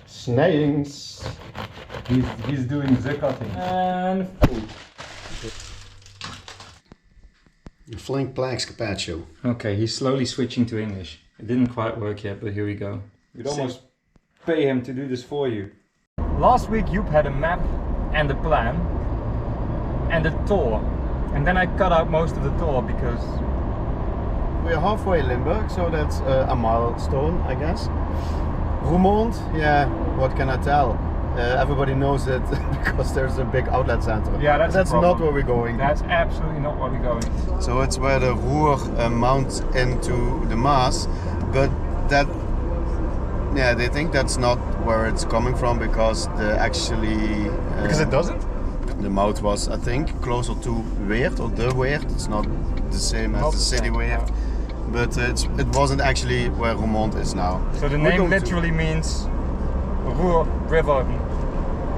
Snijings. He's doing the cutting. And food. Flank planks carpaccio. Okay, he's slowly switching to English. It didn't quite work yet, but here we go. You'd almost pay him to do this for you. Last week Joep had a map and a plan and a tour. And then I cut out most of the tour because... We're halfway Limburg, so that's a milestone, I guess. Roermond, yeah, what can I tell? Everybody knows it because there's a big outlet center. Yeah, that's not where we're going. That's absolutely not where we're going. So it's where the Roer mounts into the Meuse, but that, yeah, they think that's not where it's coming from because because it doesn't? The mouth was, I think, closer to Weert or de Weert. It's not the same as the city Weert, but it wasn't actually where Roermond is now. So the name literally means Roer River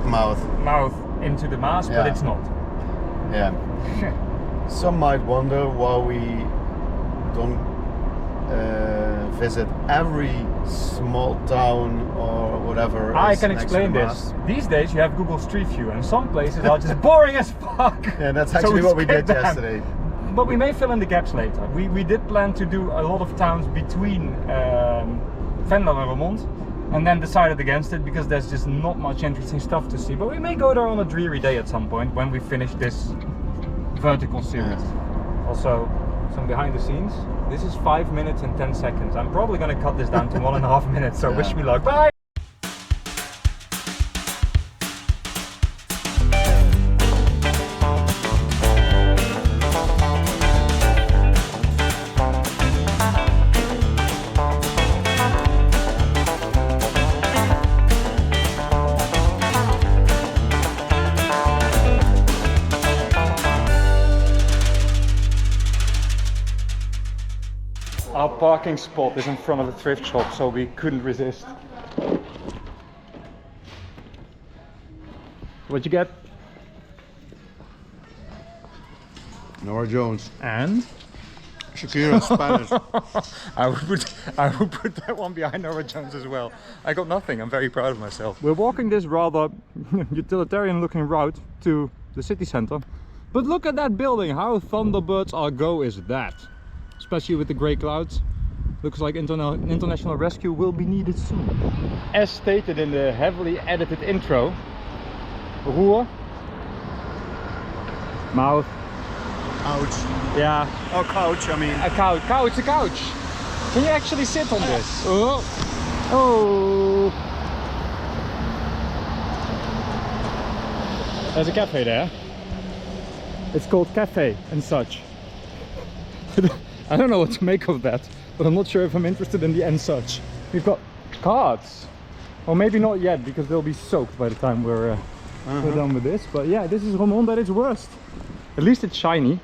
mouth into the Meuse, but it's not. Yeah. Some might wonder why we don't visit every small town or whatever. I can explain this. These days you have Google Street View and some places are just boring as fuck. Yeah, that's actually what we did yesterday. But we may fill in the gaps later. We did plan to do a lot of towns between Venlo and Roermond, and then decided against it because there's just not much interesting stuff to see. But we may go there on a dreary day at some point when we finish this vertical series. Yeah. Also, some behind the scenes. This is 5 minutes and 10 seconds. I'm probably going to cut this down to 1.5 minutes, so wish me luck. Bye! Our parking spot is in front of the thrift shop, so we couldn't resist. What'd you get? Nora Jones. And? Shakira Spanish. I would put that one behind Nora Jones as well. I got nothing, I'm very proud of myself. We're walking this rather utilitarian looking route to the city center. But look at that building, how Thunderbirds are go is that? Especially with the grey clouds. Looks like international rescue will be needed soon. As stated in the heavily edited intro, Roer, mouth. Ouch. Yeah. Oh, couch, I mean. A couch. A couch. Can you actually sit on this? Oh. Oh. There's a cafe there. It's called Cafe and such. I don't know what to make of that, but I'm not sure if I'm interested in the and such. We've got cards. Or maybe not yet, because they'll be soaked by the time we're done with this. But yeah, this is Roermond at its worst. At least it's shiny.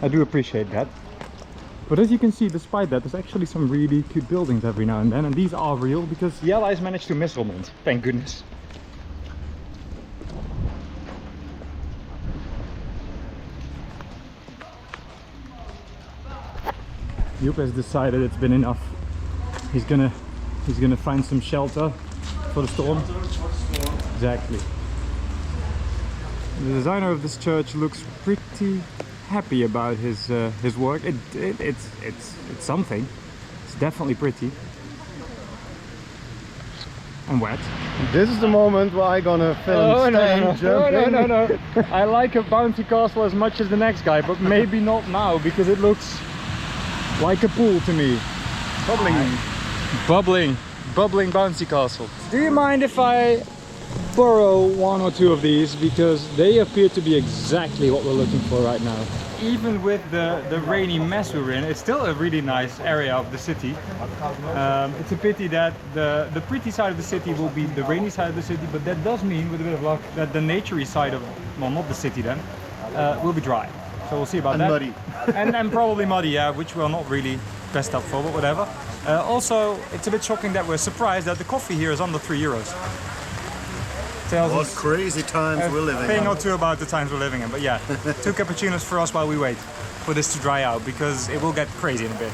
I do appreciate that. But as you can see, despite that, there's actually some really cute buildings every now and then. And these are real, because the Allies managed to miss Roermond. Thank goodness. Joep has decided it's been enough. He's gonna find some shelter for the storm. Exactly. The designer of this church looks pretty happy about his work. It's something. It's definitely pretty and wet. This is the moment where I'm gonna film jumping. No. I like a bouncy castle as much as the next guy, but maybe not now because it looks like a pool to me. Bubbling bouncy castle. Do you mind if I borrow one or two of these, because they appear to be exactly what we're looking for right now. Even with the rainy mess we're in, it's still a really nice area of the city. It's a pity that the pretty side of the city will be the rainy side of the city, but that does mean, with a bit of luck, that the naturey side of, well, not the city then, will be dry. So we'll see about that. Muddy. and probably muddy, yeah, which we're not really best up for, but whatever. Also, it's a bit shocking that we're surprised that the coffee here is under €3. Tells What us crazy times we're living in. A thing or two about the times we're living in, but yeah, 2 cappuccinos for us while we wait for this to dry out, because it will get crazy in a bit.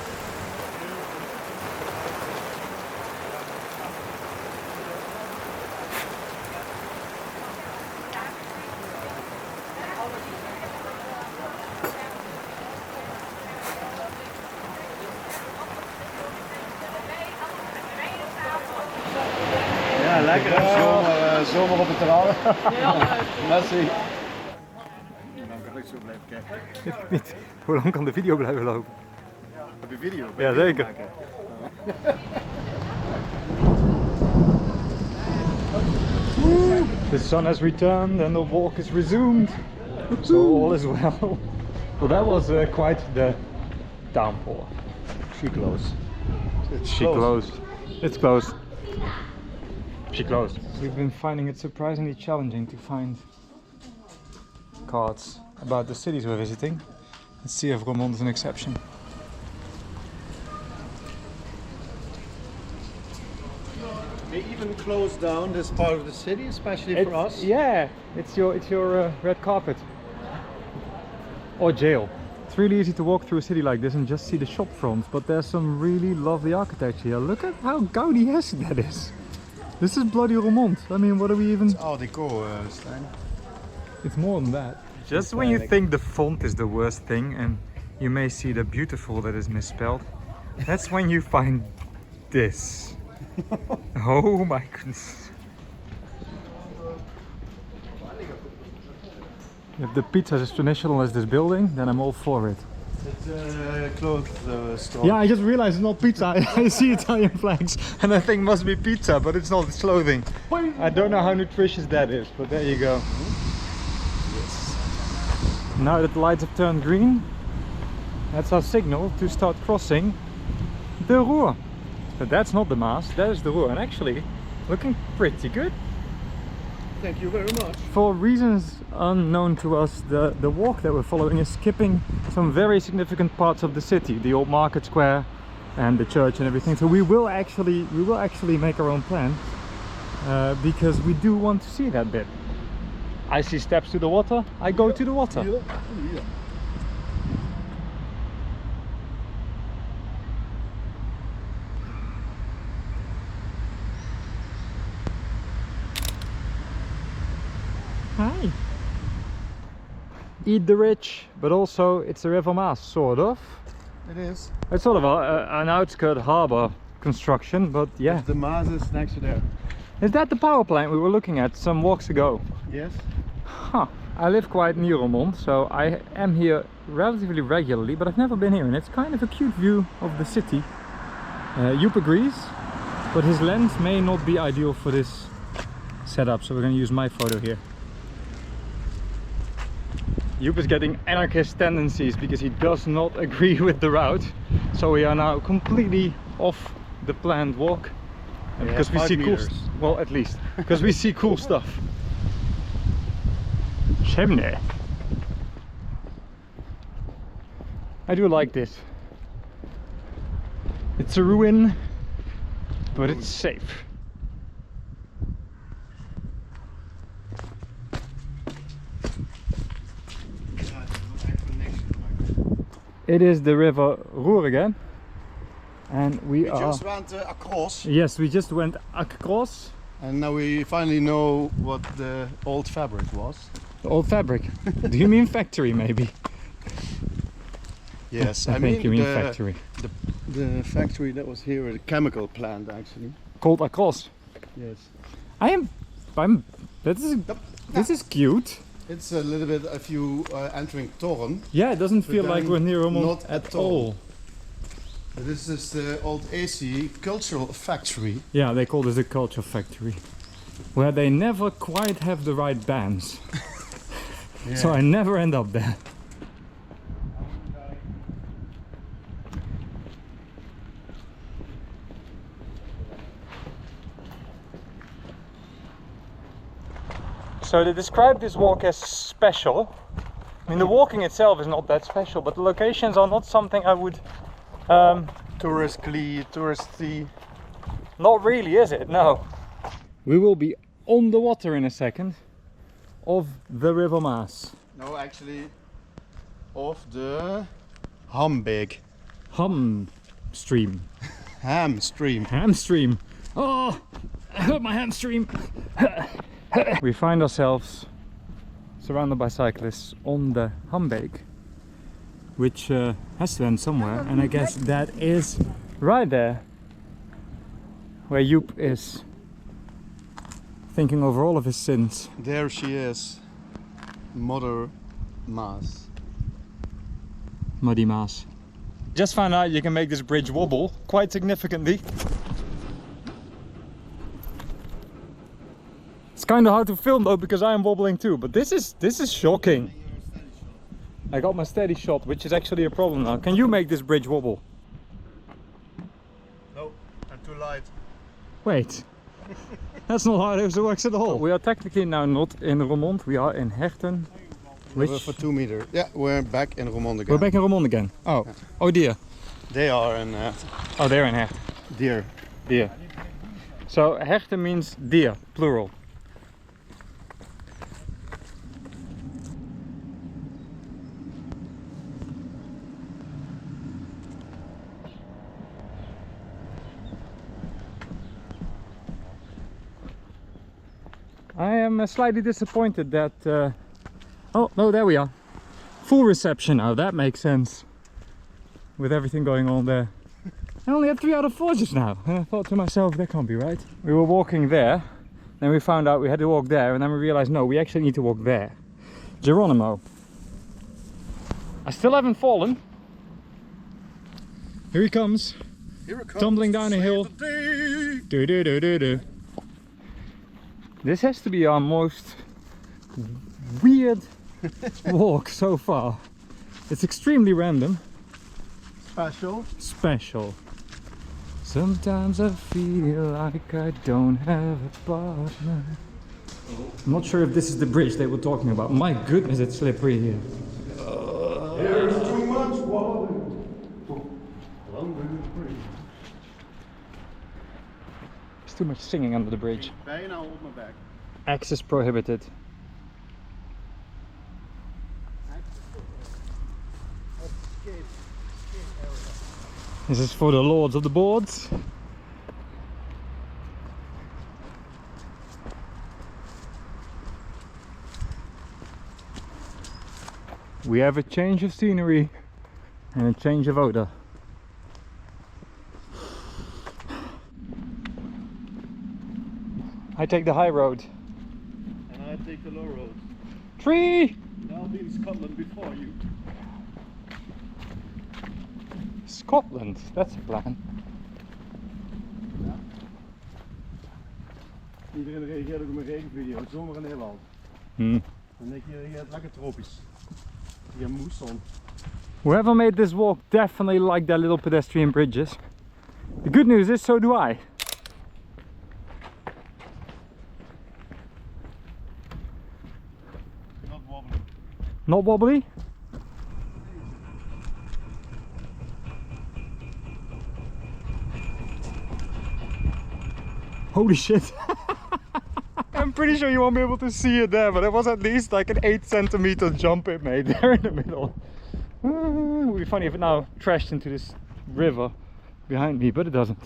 Ja, lekker hè? Zomer op het terras. Heel leuk. Merci. Dan kan ik zo blijven kijken. Niet. Hoe lang kan de video blijven lopen? Heb je video? Ja, zeker. The sun has returned and the walk is resumed. So all is well. Well, that was quite the downpour. She closed. She closed. It's closed. She closed. We've been finding it surprisingly challenging to find cards about the cities we're visiting. Let's see if Roermond is an exception. They even closed down this part of the city, especially for us. Yeah, it's your red carpet. Or jail. It's really easy to walk through a city like this and just see the shop fronts, but there's some really lovely architecture here. Look at how Gaudi-esque that is. This is bloody Roermond. I mean, what are we even... Art Deco, Stijn. It's more than that. Just when you think the font is the worst thing and you may see the beautiful that is misspelled, that's when you find this. Oh my goodness. If the pizza is as traditional as this building, then I'm all for it. It's a clothes store. Yeah, I just realized it's not pizza. I see Italian flags and I think must be pizza, but it's not, it's clothing. I don't know how nutritious that is, but there you go. Yes. Now that the lights have turned green, that's our signal to start crossing the Ruhr. But that's not the Maas, that is the Ruhr, and actually looking pretty good. Thank you very much. For reasons unknown to us, the walk that we're following is skipping some very significant parts of the city, the old market square and the church and everything. So we will actually make our own plan because we do want to see that bit. I see steps to the water, I go to the water. Yeah. Hi. Eat the rich, but also it's a river Maas, sort of. It is. It's sort of an outskirt harbour construction, but yeah. The Maas is next to there. Is that the power plant we were looking at some walks ago? Yes. Huh. I live quite near Roermond, so I am here relatively regularly, but I've never been here, and it's kind of a cute view of the city. Joep agrees, but his lens may not be ideal for this setup, so we're going to use my photo here. Joep is getting anarchist tendencies because he does not agree with the route, so we are now completely off the planned walk. And Yeah, because we 5 see meters. cool, well, at least because we see cool stuff. Chimney. I do like this. It's a ruin, but it's safe. It is the river Ruhr again, and we are... just went across, Yes, we just went across. and now we finally know what the old fabric was. The old fabric. Do you mean factory, maybe? Yes, I think you mean factory. The factory that was here, a chemical plant actually. Called across. Yes. This is cute. It's a little bit if you entering Toren. Yeah, it doesn't feel like then we're near Roermond not at at all. all. This is the old AC cultural factory. Yeah, they call this a culture factory, where they never quite have the right bands. So I never end up there. So they describe this walk as special. I mean, the walking itself is not that special, but the locations are not something I would... touristy. Not really, is it? No. We will be on the water in a second of the River Maas. No, actually, of the Hambeek. Hamstream. Hamstream. Hamstream. Oh, I hurt my hamstream. We find ourselves surrounded by cyclists on the Hambeek, which has to end somewhere, and I guess that is right there where Joep is thinking over all of his sins. There she is, Mother Meuse. Muddy Maas. Just found out you can make this bridge wobble quite significantly. It's kind of hard to film though because I am wobbling too, but this is shocking. I got my steady shot, which is actually a problem now. Can you make this bridge wobble? No, I'm too light. Wait, that's not how it works at all. We are technically now not in Roermond, we are in Herten. We're for 2 meters. Yeah, we're back in Roermond again. We're back in Roermond again. Oh, Yeah. oh dear. They are in Oh, they're in Herten. deer. Deer. So Herten means deer, plural. I am slightly disappointed that... Oh, no, there we are. Full reception now, that makes sense. With everything going on there. I only had 3 out of 4 just now. And I thought to myself, that can't be right. We were walking there. Then we found out we had to walk there. And then we realized, no, we actually need to walk there. Geronimo. I still haven't fallen. Here he comes. Here it comes. Tumbling down a hill. Do do do do do. This has to be our most weird walk so far. It's extremely random. Special. Sometimes I feel like I don't have a partner. I'm not sure if this is the bridge they were talking about. My goodness, it's slippery here. There's too much water. There's too much singing under the bridge. Bijna op mijn bek. Access prohibited. This is for the lords of the boards. We have a change of scenery and a change of odor. I take the high road. And I take the low road. Tree! And I'll be in Scotland before you. Scotland, that's a plan. Ja. Iedereen reageert ook op mijn regenvideo, zomer in Nederland. Dan denk je, hier is lekker tropisch. Hier moesson. Whoever made this walk definitely liked their little pedestrian bridges. The good news is, so do I. Not wobbly. Not wobbly? Holy shit. I'm pretty sure you won't be able to see it there, but it was at least like an 8 centimeter jump it made there in the middle. It would be funny if it now crashed into this river behind me, but it doesn't.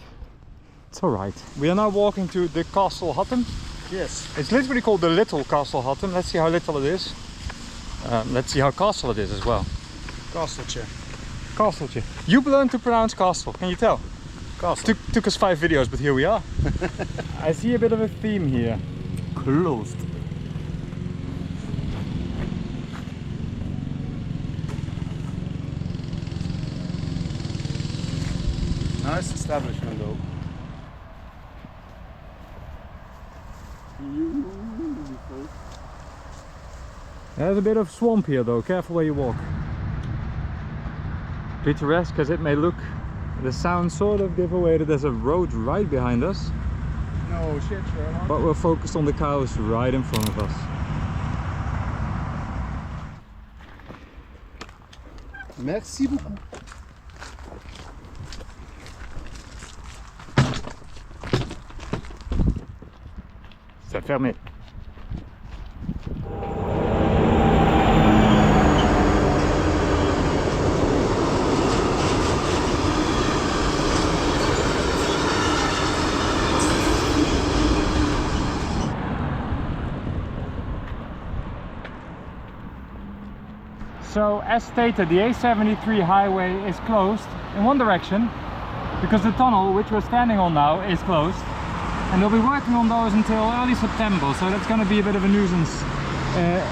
It's alright. We are now walking to the Castle Hattem. Yes. It's literally called the Little Castle Hattem. Let's see how little it is. Let's see how castle it is as well. Kasteltje. Castletje. You learned to pronounce castle, can you tell? Castle. Took us 5 videos, but here we are. I see a bit of a theme here. Closed. Nice establishment though. Beautiful. There's a bit of swamp here though, careful where you walk. Picturesque as it may look, the sound sort of give away that there's a road right behind us. No shit, Roermond. But we're focused on the cows right in front of us. Merci beaucoup. C'est fermé. So as stated, the A73 highway is closed in one direction because the tunnel which we're standing on now is closed. And they'll be working on those until early September, so that's going to be a bit of a nuisance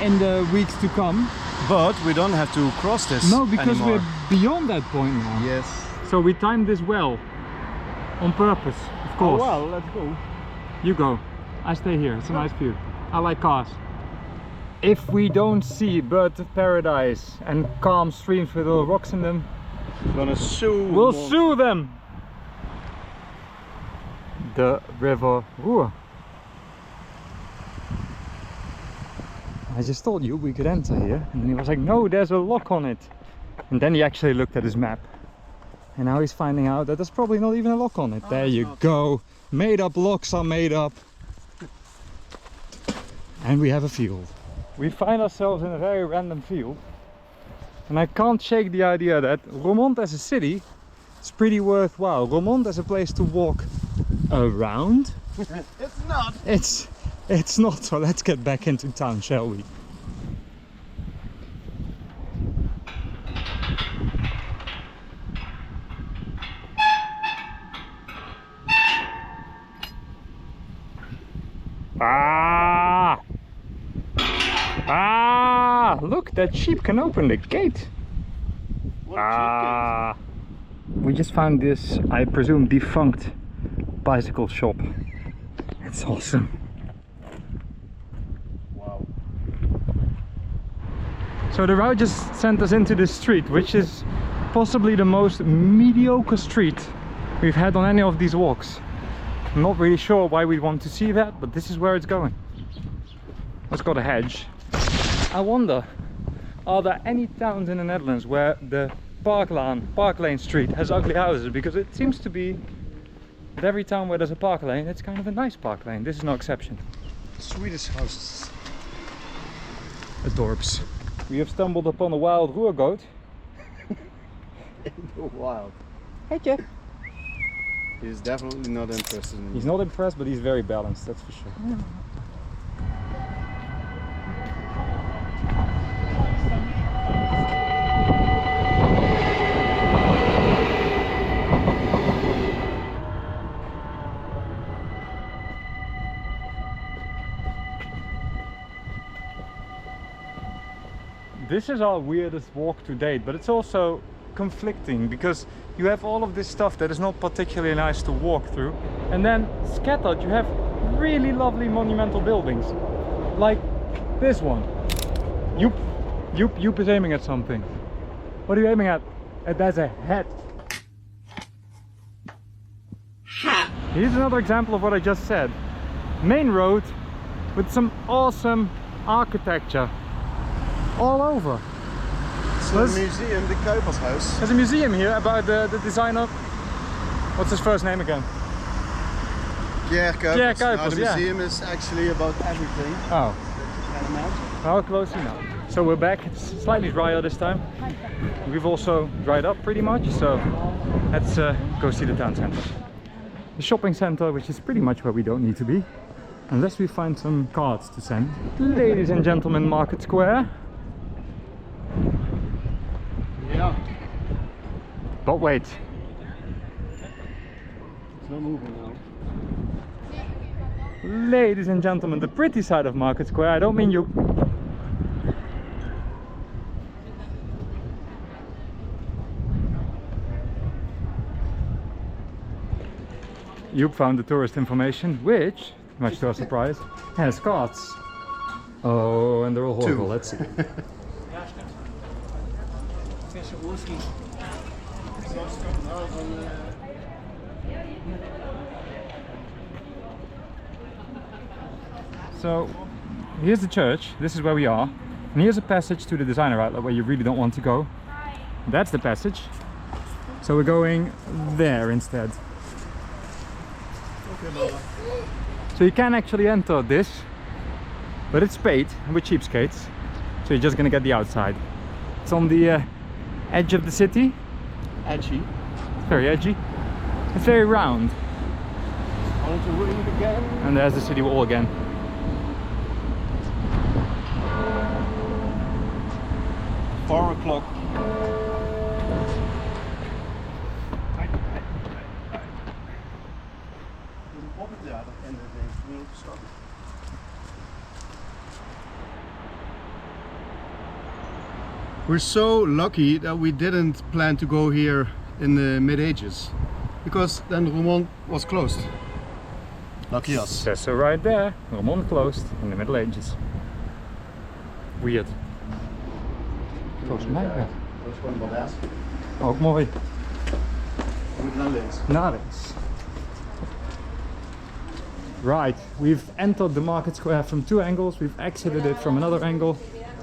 in the weeks to come. But we don't have to cross this No, because anymore. we're beyond that point now. Yes. So we timed this well, on purpose, of course. Oh well, let's go. You go. I stay here. It's a nice view. I like cars. If we don't see birds of paradise and calm streams with little rocks in them, We're gonna sue. we'll sue them. The river Roer. I just told you we could enter here, and then he was like, no, there's a lock on it. And then he actually looked at his map. And now he's finding out that there's probably not even a lock on it. There you go. Made up locks are made up. And we have a field. We find ourselves in a very random field. And I can't shake the idea that Roermond as a city is pretty worthwhile. Roermond as a place to walk around. It's not. It's not, so let's get back into town, shall we? Ah! Ah! Look, that sheep can open the gate. What Ah! We just found this, I presume, defunct bicycle shop. It's awesome. Wow. So the route just sent us into this street, which is possibly the most mediocre street we've had on any of these walks. I'm not really sure why we want to see that, but this is where it's going. It's got a hedge. I wonder, are there any towns in the Netherlands where the Park Lane street has ugly houses? Because it seems to be that every town where there's a park lane, it's kind of a nice park lane. This is no exception. Swedish houses. Adorbs. We have stumbled upon a wild Roer goat. In the wild. Hey, Jeff. He's definitely not interested in He's not impressed, but he's very balanced, that's for sure. This is our weirdest walk to date, but it's also conflicting because you have all of this stuff that is not particularly nice to walk through, and then scattered you have really lovely monumental buildings like this one. Joep is aiming at something. What are you aiming at? There's a head. Here's another example of what I just said. Main road with some awesome architecture all over. the museum, the Kuipershuis. There's a museum here about the designer. What's his first name again? Pierre Kuipers. Pierre Kuipers, Now, the museum is actually about everything. Oh, Can you imagine? how close enough. So we're back. It's slightly drier this time. We've also dried up pretty much, so let's go see the town center. The shopping center, which is pretty much where we don't need to be, unless we find some cards to send. Ladies and gentlemen, Market Square. Yeah. But wait. It's not moving now. Ladies and gentlemen, the pretty side of Market Square. I don't mean you. Joep found the tourist information, which, much to our surprise, has cards. Oh, and they're all horrible. Let's see. So, here's the church. This is where we are. And here's a passage to the designer outlet where you really don't want to go. That's the passage. So we're going there instead. So you can actually enter this, but it's paid with cheapskates, so you're just gonna get the outside. It's on the edge of the city. Edgy. It's very edgy. It's very round. Want to read again? And there's the city wall again. Four o'clock. We're so lucky that we didn't plan to go here in the mid-ages, because then Roermond was closed. Lucky us. Says so right there. Roermond closed in the Middle Ages. Weird. Volgens mij ja. Dat is gewoon wat aas. Ook mooi. We moeten naar links. Naar links. Right, we've entered the market square from two angles. We've exited it from another angle.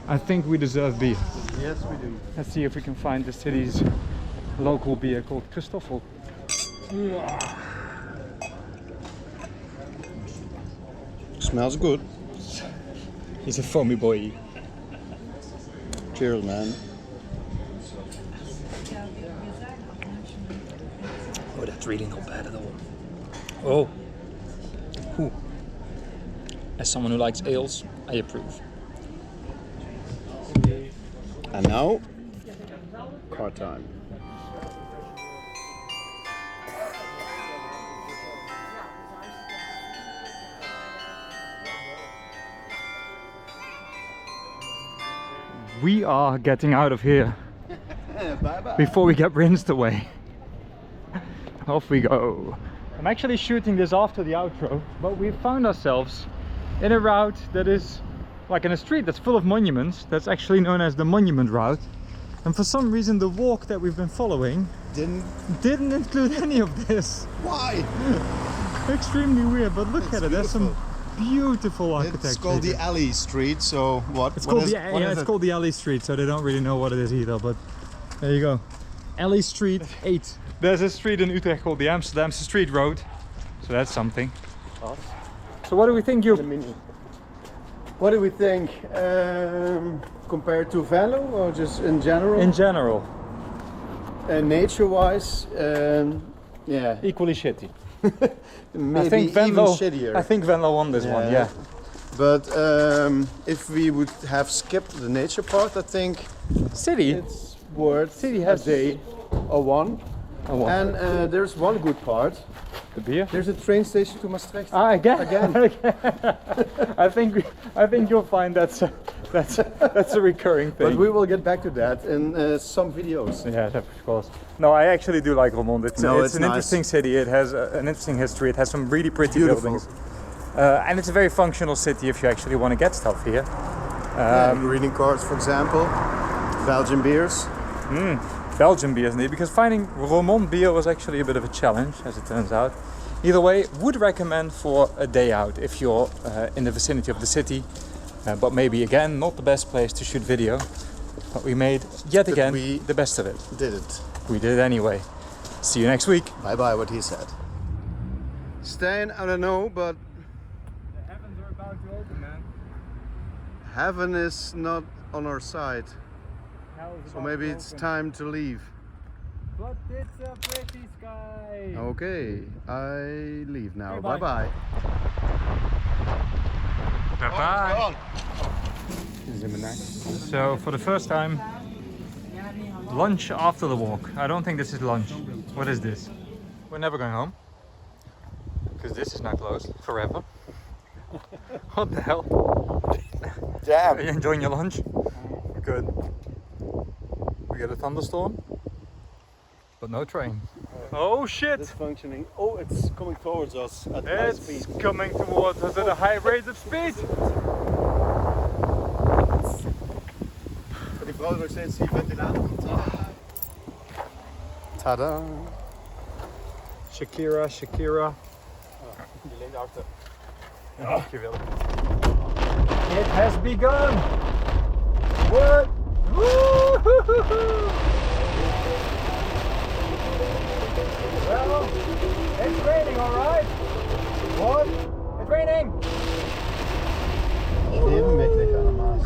I think we deserve beer. Yes, we do. Let's see if we can find the city's local beer called Christoffel. Smells good. He's a foamy boy. Cheers, man. Oh, that's really not bad at all. Oh. Ooh. As someone who likes ales, I approve. And now, car time. We are getting out of here Bye bye. before we get rinsed away. Off we go. I'm actually shooting this after the outro, but we found ourselves in a route that is like in a street that's full of monuments. That's actually known as the Monument Route. And for some reason the walk that we've been following didn't include any of this. Why? Extremely weird, but look at it. There's some beautiful architecture. It's called the Alley Street, so what? It's what called is, the what is it's it? called the Alley Street, so they don't really know what it is either. But there you go, Alley Street 8. There's a street in Utrecht called the Amsterdamse Street Road, so that's something. So what do we think, you? What do we think? Compared to Venlo, or just in general? In general, nature-wise, yeah, equally shitty. maybe I think even Venlo. shittier. I think Venlo won this one. Yeah. But if we would have skipped the nature part, I think City. it's worth City has a day or one. Oh, well, And there's one good part. the beer. There's a train station to Maastricht. Ah, again. Again. I think you'll find that's a recurring thing. But we will get back to that in some videos. Yeah, of course. No, I actually do like Roermond. It's an nice. interesting city. It has an interesting history. It has some really pretty Beautiful. buildings. And it's a very functional city if you actually want to get stuff here. Greeting cards, for example. Belgian beers. Belgian beers, indeed, because finding Roermond beer was actually a bit of a challenge, as it turns out. Either way, would recommend for a day out if you're in the vicinity of the city. But maybe, again, not the best place to shoot video. But we made, yet again, the best of it. Did it. We did it anyway. See you next week. Bye bye, what he said. Stijn, I don't know, but The heavens are about to open, man. heaven is not on our side. Hell is So about maybe to it's open. time to leave. But it's a pretty sky. Okay, I leave now. Okay, Bye bye. bye. Bye-bye. So for the first time, lunch after the walk. I don't think this is lunch. What is this? We're never going home. Because this is not closed forever. What the hell? Damn. Are you enjoying your lunch? Good. We get a thunderstorm, but no train. Oh shit! It's functioning. Oh, it's coming towards us at high It's speed. coming towards us at a high rate of speed. Die vrouw nog steeds die ventilator. Tada! Shakira, Shakira. Die leent achter. Dankjewel. It has begun! What? Woo-hoo-hoo-hoo! Well, it's raining, alright? What? It's raining! Even mittig allemaal.